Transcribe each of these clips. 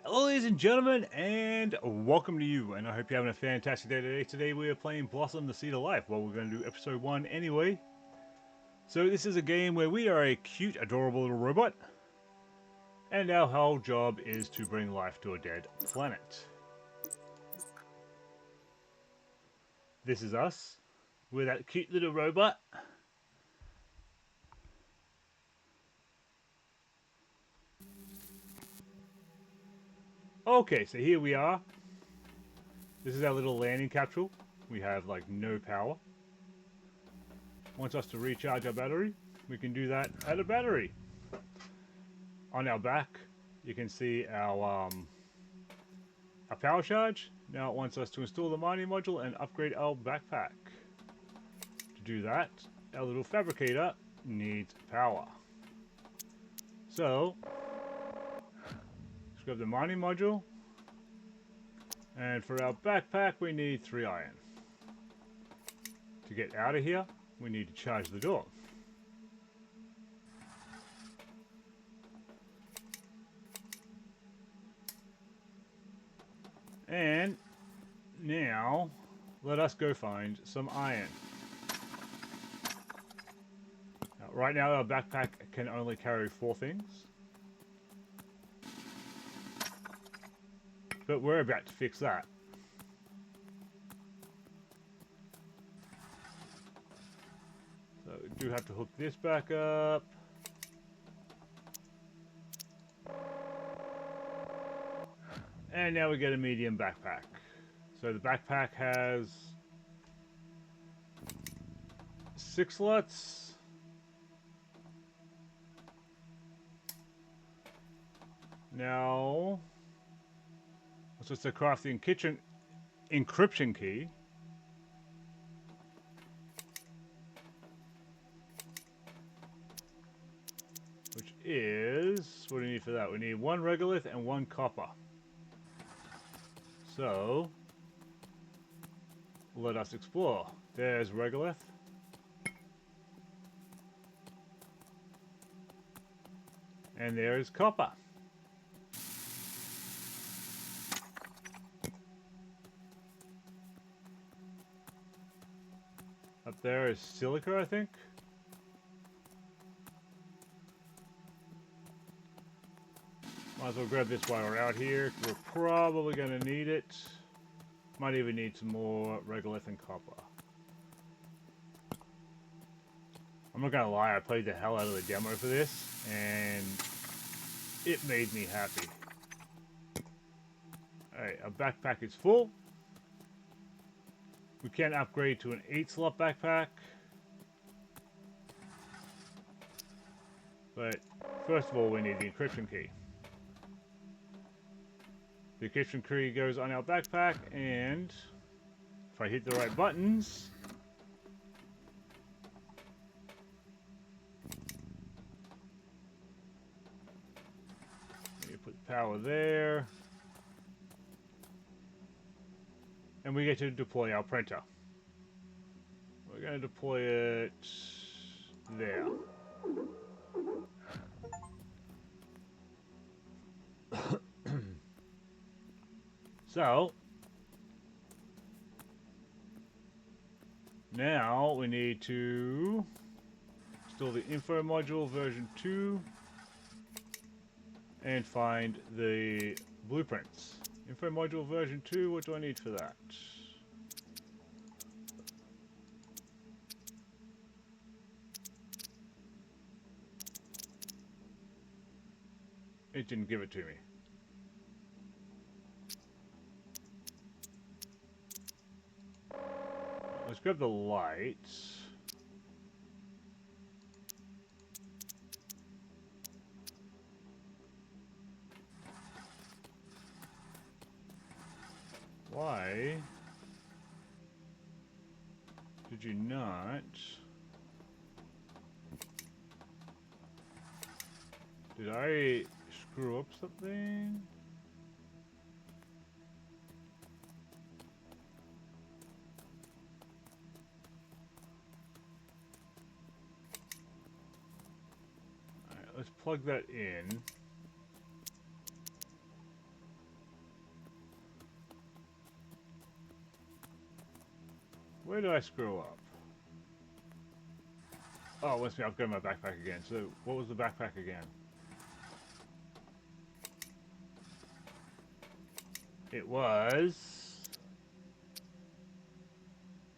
Hello ladies and gentlemen, and welcome to you, and I hope you're having a fantastic day today. Today we are playing Blossom the Seed of Life. Well, we're going to do episode 1 anyway. So this is a game where we are a cute, adorable little robot, and our whole job is to bring life to a dead planet. This is us. We're that cute little robot. Okay, so here we are. This is our little landing capsule. We have like no power. Wants us to recharge our battery. We can do that at a battery. On our back, you can see our power charge. Now it wants us to install the mining module and upgrade our backpack. To do that, our little fabricator needs power. So, let's grab the mining module. And for our backpack, we need 3 iron. To get out of here, we need to charge the door. And now, let us go find some iron. Now, right now, our backpack can only carry 4 things. But we're about to fix that. So we do have to hook this back up. And now we get a medium backpack. So the backpack has 6 slots. Now, so it's a crafting kitchen encryption key. Which is, what do we need for that? We need 1 regolith and 1 copper. So, let us explore. There's regolith. And there's copper. Up there is silica, I think. Might as well grab this while we're out here, because we're probably going to need it. Might even need some more regolith and copper. I'm not going to lie, I played the hell out of the demo for this, and it made me happy. Alright, our backpack is full. We can upgrade to an 8-slot backpack. But first of all, we need the encryption key. The encryption key goes on our backpack, and if I hit the right buttons, you put power there, and we get to deploy our printer. We're going to deploy it there. So, now we need to install the info module version 2 and find the blueprints. Info module version 2, what do I need for that? It didn't give it to me. Let's grab the lights. Why did you not? Did I screw up something? Alright, let's plug that in. Where did I screw up? Oh, it wants me to upgrade my backpack again. So, what was the backpack again? It was...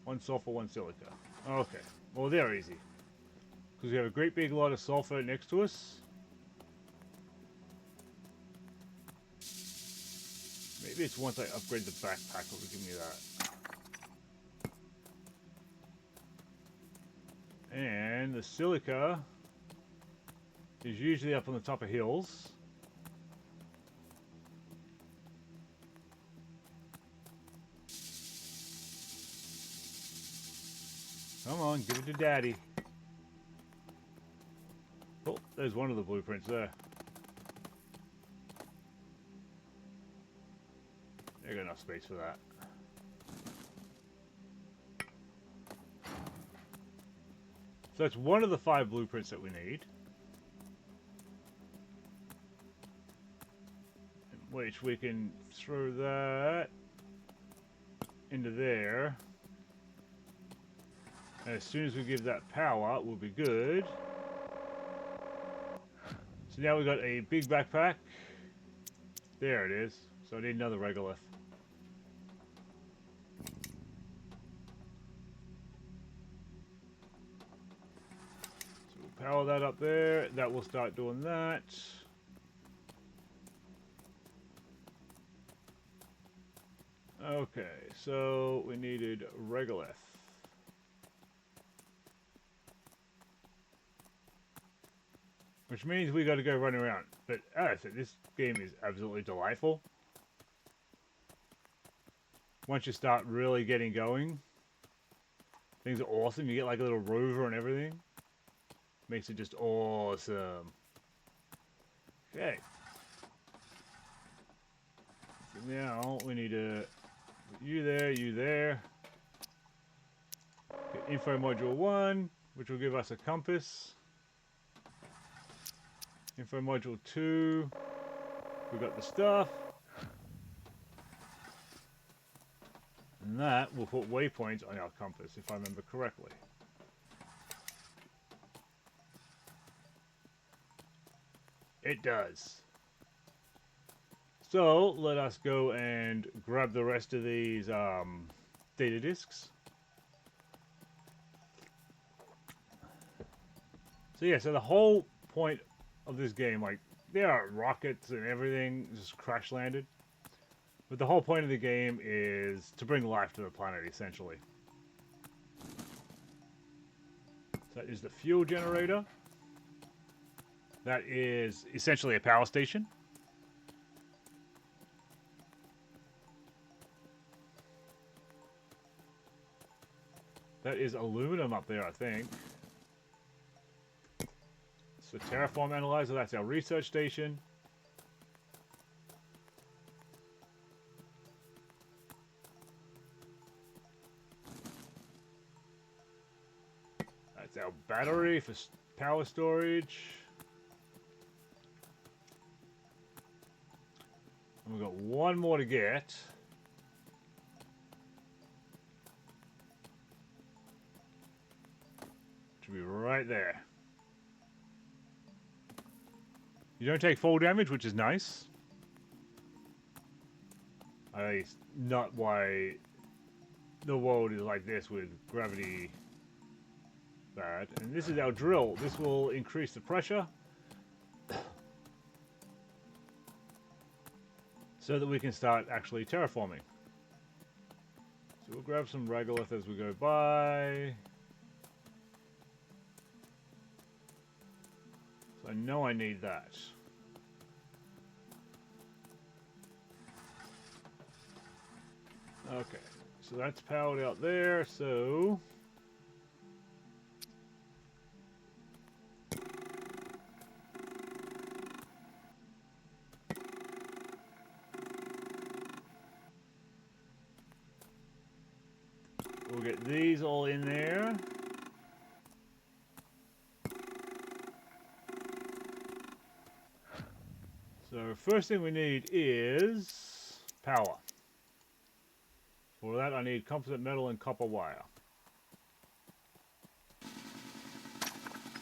1 sulfur, 1 silica. Okay. Well, they're easy. Because we have a great big lot of sulfur next to us. Maybe it's once I upgrade the backpack that will give me that. And the silica is usually up on the top of hills. Come on, give it to Daddy. Oh, there's one of the blueprints there. They got enough space for that. So that's one of the 5 blueprints that we need. Which we can throw that into there. And as soon as we give that power, we'll be good. So now we've got a big backpack. There it is. So I need another regolith. So we'll power that up there. That will start doing that. Okay, so we needed regolith. Which means we got to go running around. But as I said, this game is absolutely delightful. Once you start really getting going, things are awesome. You get like a little rover and everything. Makes it just awesome. Okay. So now we need to put you there. Get info module 1, which will give us a compass. Info module 2, we've got the stuff. And that will put waypoints on our compass, if I remember correctly. It does. So, let us go and grab the rest of these data disks. So yeah, so the whole point of this game, like, there are rockets and everything just crash landed, but the whole point of the game is to bring life to the planet, essentially. So that is the fuel generator. That is essentially a power station. That is aluminum up there, I think. So Terraform Analyzer, that's our research station. That's our battery for power storage. And we've got one more to get. Should be right there. You don't take fall damage, which is nice. At least not why the world is like this with gravity bad. And this is our drill. This will increase the pressure so that we can start actually terraforming. So we'll grab some regolith as we go by. So I know I need that. Okay, so that's powered out there, so... we'll get these all in there. So first thing we need is power. For that I need composite metal and copper wire.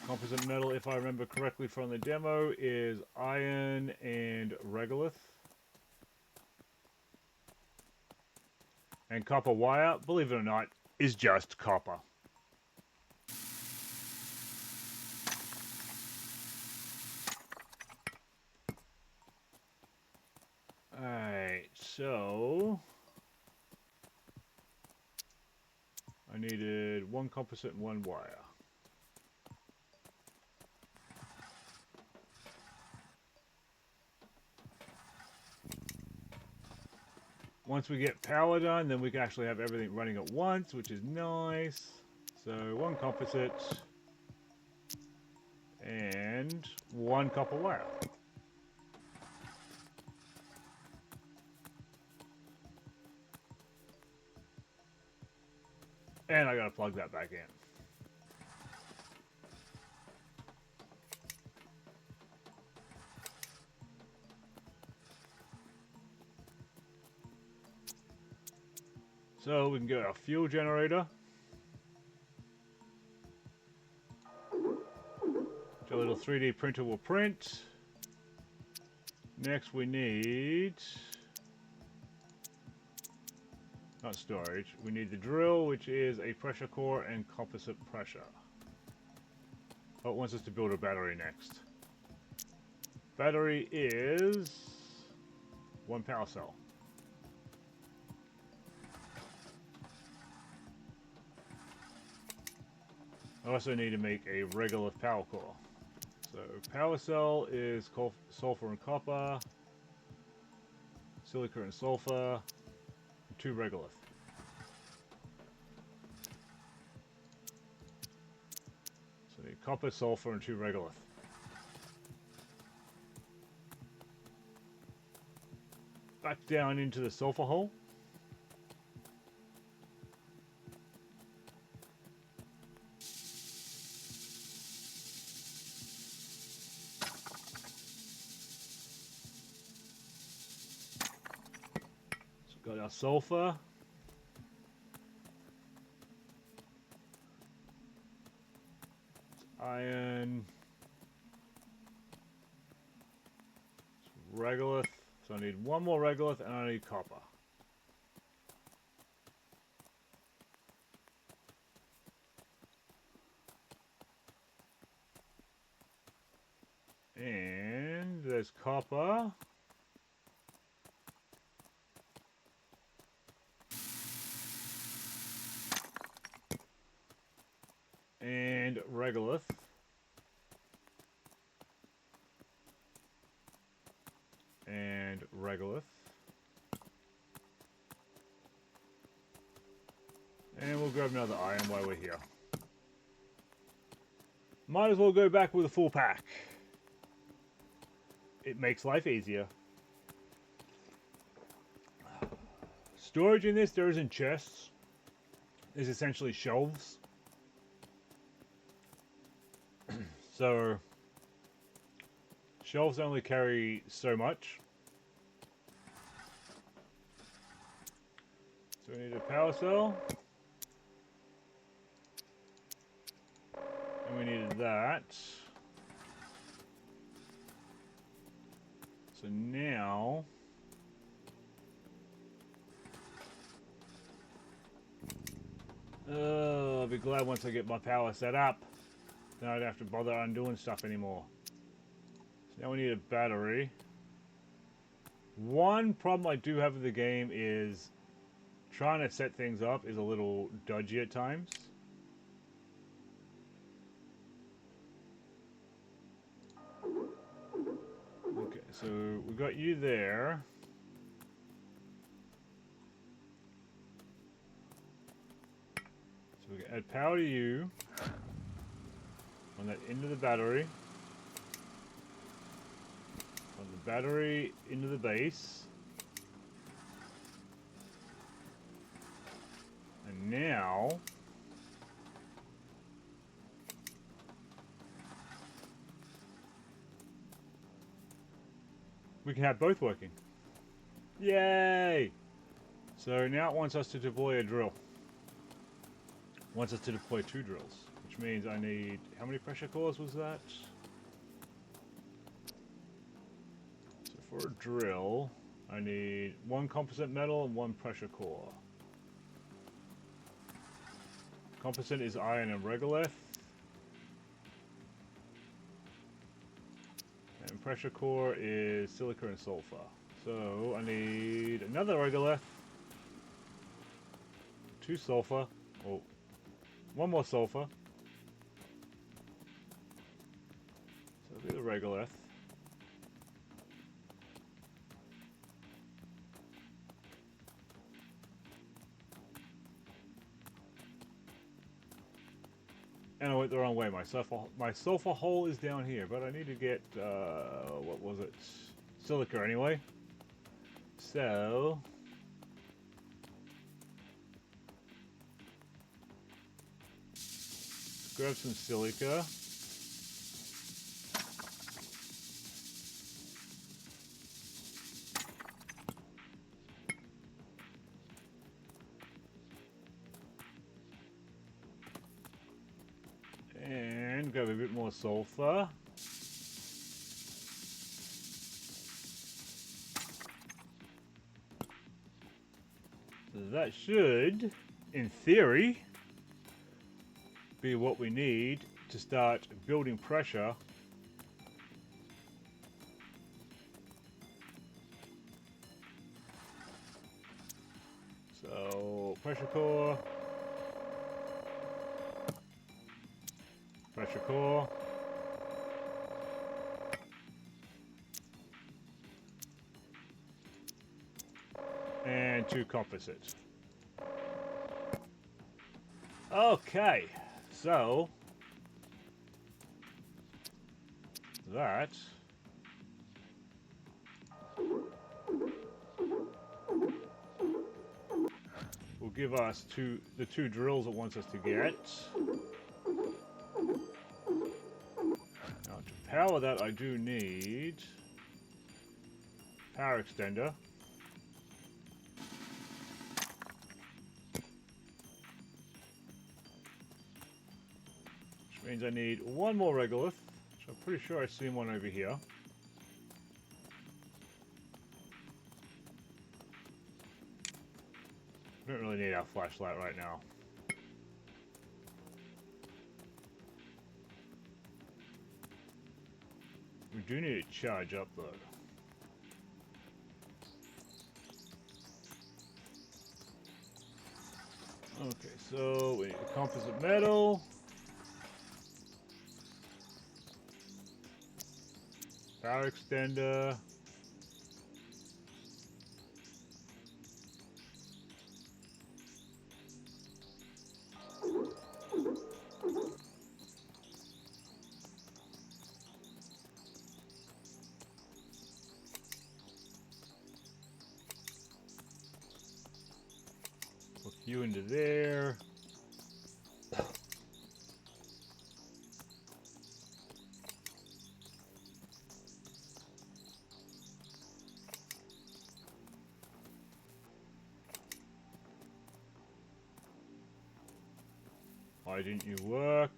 Composite metal, if I remember correctly from the demo, is iron and regolith. And copper wire, believe it or not, is just copper. Alright, so I needed one composite and one wire. Once we get power done, then we can actually have everything running at once, which is nice. So one composite and one copper wire. And I gotta plug that back in. So we can get our fuel generator. Which our little 3D printer will print. Next we need... not storage. We need the drill, which is a pressure core and composite pressure. Oh, it wants us to build a battery next. Battery is... one power cell. I also need to make a regular power core. So power cell is sulfur and copper, silica and sulfur, and 2 regolith. So I need copper, sulfur, and 2 regolith. Back down into the sulfur hole. Got our sulfur. It's iron. It's regolith. So I need one more regolith and I need copper. And there's copper. And regolith. And regolith. And we'll grab another iron while we're here. Might as well go back with a full pack. It makes life easier. Storage in this, there isn't chests. There's essentially shelves. So, shelves only carry so much. So we need a power cell. And we needed that. So now... I'll be glad once I get my power set up. Then I don't have to bother undoing stuff anymore. So now we need a battery. One problem I do have with the game is trying to set things up is a little dodgy at times. Okay, so we got you there. So we can add power to you. On that into the battery. On the battery into the base. And now we can have both working. Yay! So now it wants us to deploy a drill. It wants us to deploy 2 drills, which which means I need, how many pressure cores was that? So for a drill, I need 1 composite metal and 1 pressure core. Composite is iron and regolith. And pressure core is silica and sulfur. So I need another regolith, 2 sulfur, oh, 1 more sulfur. So I'll do the regolith. And I went the wrong way. My sulfur hole is down here, but I need to get, what was it? Silica anyway. So, grab some silica. And grab a bit more sulfur. So that should, in theory, be what we need to start building pressure. So, pressure core. Pressure core. And 2 composite. Okay, so that will give us the 2 drills it wants us to get. Now to power that I do need power extender. Which means I need 1 more regolith, which I'm pretty sure I've seen one over here. We don't really need our flashlight right now. We do need to charge up though. Okay, so we need composite metal. Power extender. Hook you into there. Why didn't you work?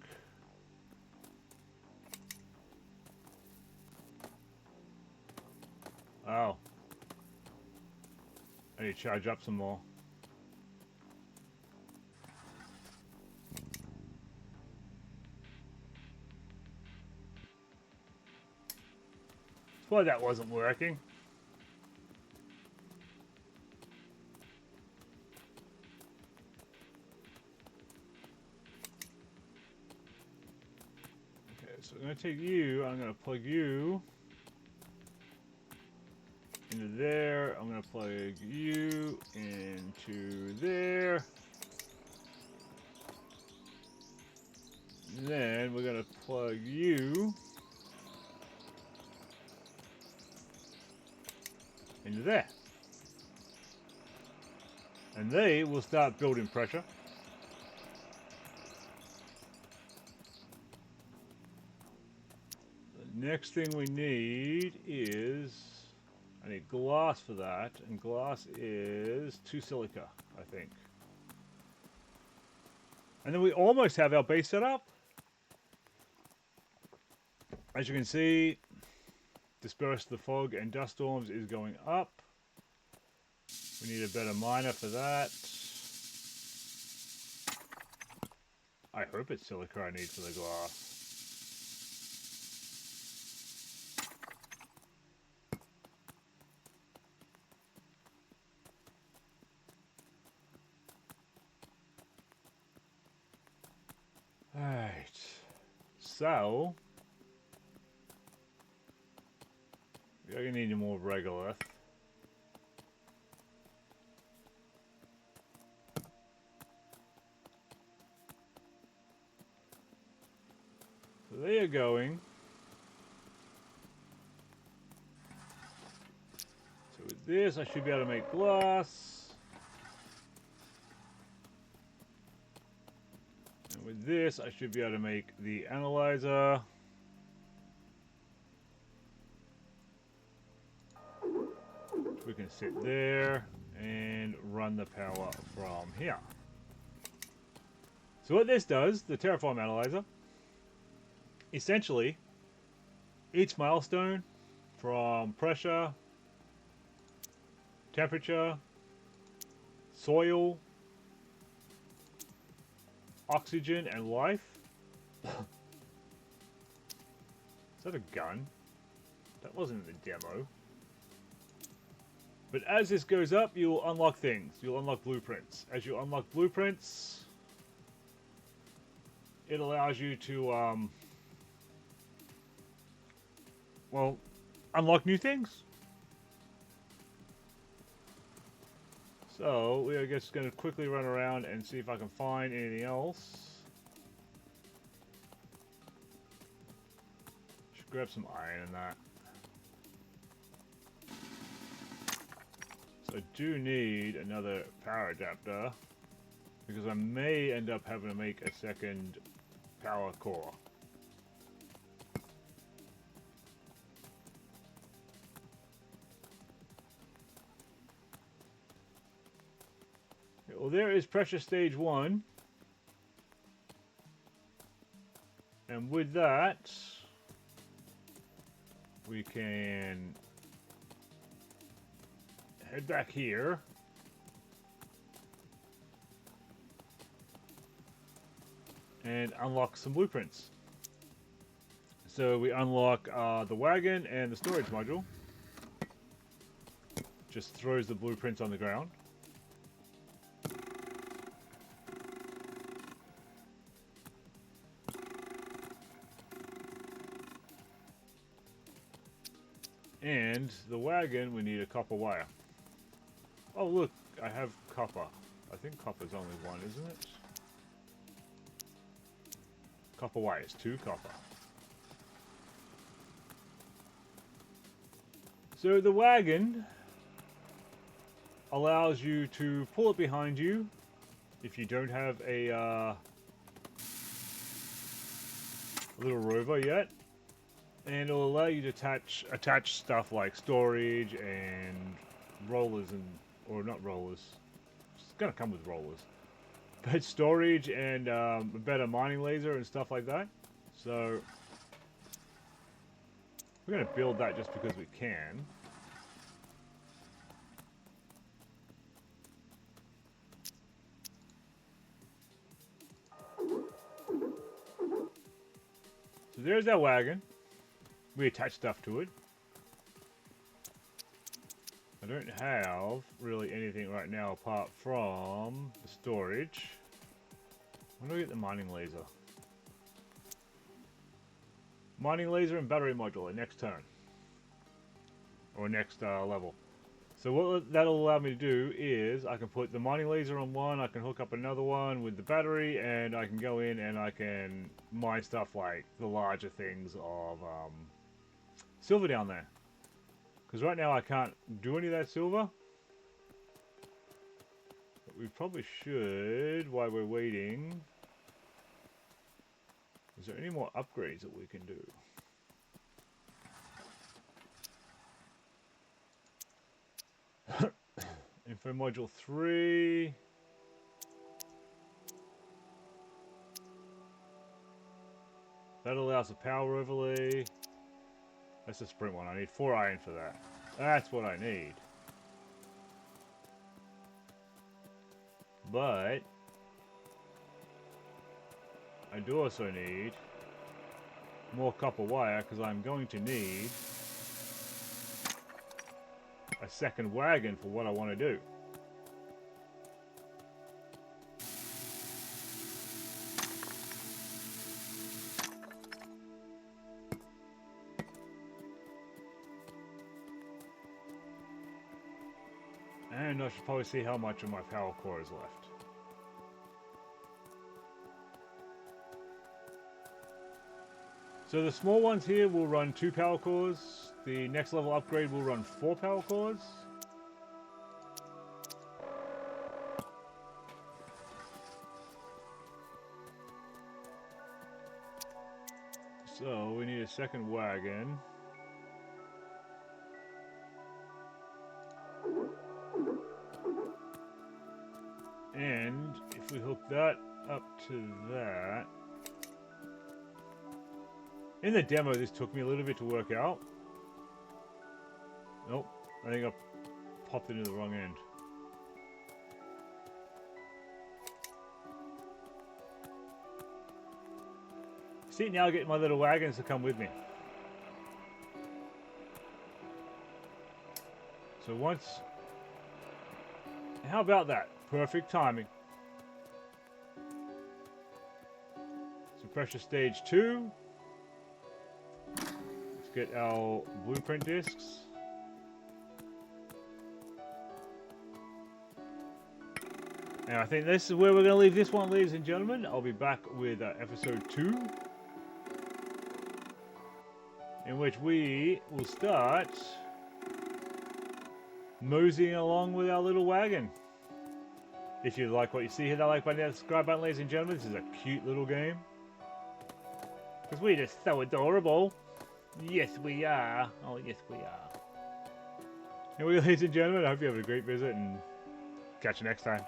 Oh. I need to charge up some more. Well, that wasn't working. So I'm going to take you, I'm going to plug you into there, I'm going to plug you into there, and then we're going to plug you into there, and they will start building pressure. Next thing we need is, I need glass for that, and glass is 2 silica, I think. And then we almost have our base set up. As you can see, disperse the fog and dust storms is going up. We need a better miner for that. I hope it's silica I need for the glass. Alright. So, we're going to need more regolith. So they are going. So with this, I should be able to make glass. And with this, I should be able to make the analyzer. We can sit there and run the power from here. So what this does, the Terraform analyzer, essentially, each milestone from pressure, temperature, soil, oxygen, and life. Is that a gun? That wasn't in the demo. But as this goes up, you'll unlock things. You'll unlock blueprints. As you unlock blueprints, it allows you to, well, unlock new things. So, we are just going to quickly run around and see if I can find anything else. Should grab some iron in that. So I do need another power adapter, because I may end up having to make a second power core. Well, there is pressure stage 1. And with that, we can head back here. And unlock some blueprints. So we unlock the wagon and the storage module. Just throws the blueprints on the ground. And the wagon, we need a copper wire. Oh look, I have copper. I think copper's only one, isn't it? Copper wire is 2 copper. So the wagon allows you to pull it behind you if you don't have a little rover yet. And it'll allow you to attach stuff like storage and rollers and, or not rollers. It's gonna come with rollers. But storage and a better mining laser and stuff like that. So we're gonna build that just because we can. So there's that wagon. We attach stuff to it. I don't have really anything right now apart from the storage. When do we get the mining laser? Mining laser and battery module next turn. Or next level. So what that'll allow me to do is I can put the mining laser on one, I can hook up another one with the battery, and I can go in and I can mine stuff like the larger things of silver down there. Because right now I can't do any of that silver. But we probably should, while we're waiting. Is there any more upgrades that we can do? Info module 3. That allows a power overlay. That's the sprint one. I need 4 iron for that. That's what I need. But I do also need more copper wire because I'm going to need a second wagon for what I want to do. And I should probably see how much of my power core is left. So the small ones here will run 2 power cores. The next level upgrade will run 4 power cores. So we need a second wagon. And if we hook that up to that... In the demo, this took me a little bit to work out. Nope, I think I popped it into the wrong end. See, now I get my little wagons to come with me. So once... How about that? Perfect timing. So pressure stage 2. Let's get our blueprint discs. And I think this is where we're going to leave this one, ladies and gentlemen. I'll be back with episode 2. In which we will start moseying along with our little wagon. If you like what you see, hit that like button, hit that subscribe button, ladies and gentlemen. This is a cute little game. Because we're just so adorable. Yes, we are. Oh, yes, we are. Anyway, ladies and gentlemen, I hope you have a great visit and catch you next time.